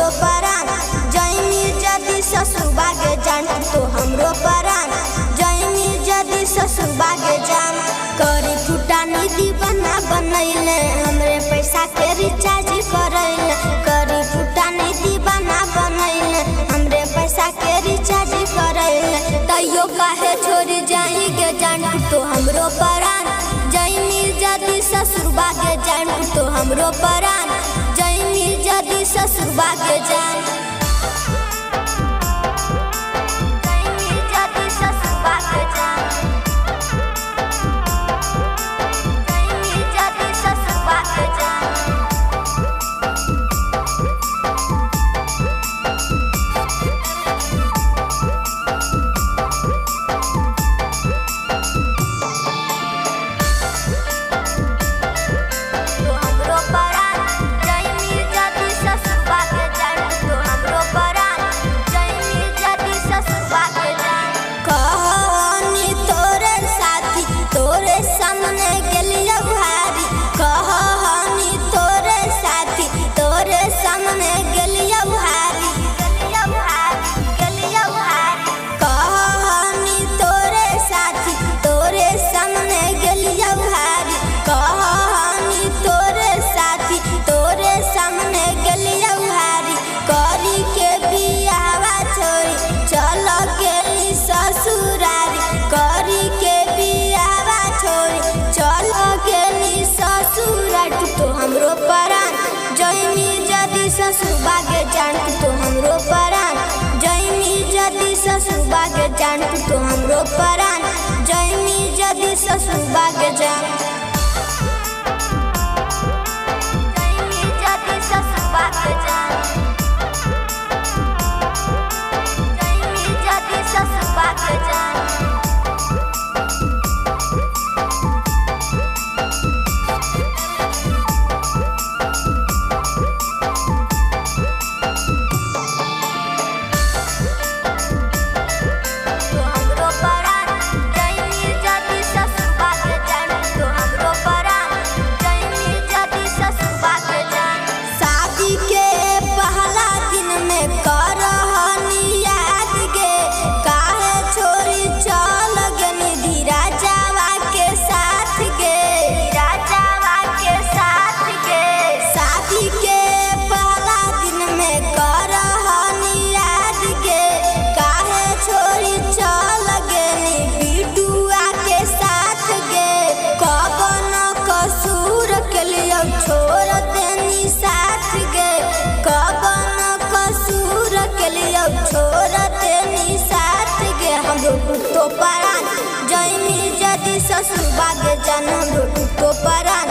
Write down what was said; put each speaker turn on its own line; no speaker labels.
हमरो परान जैनी जदि ससुर बागे जान तो हमरो परान जैनी जदि ससुर बागे जान करी फुटानी दीवाना बनैले हमरे पैसा के रिचार्ज करैले करी फुटानी दीवाना बनैले हमरे पैसा के रिचार्ज करैले तैयो काहे छोड़ जाई के जान तो हमरो परान जैनी जदि ससुर बागे जान तो हमरो परान जैनी जदि ससुर बागे जान जैनी जदि ससुर बागे जान जैनी जदि ससुर बागे जान हमरो परान जैनी जदि ससुर बागे जान तो हमरो परान जैनी जदि ससुर बागे जान तो हमरो परान जैनी जदि ससुर बागे जान जैनी जदि ससुर बागे जान जैनी जदि ससुर बागे जान तो परान जैनी जदि ससुर बागे जान हमरो तो परान।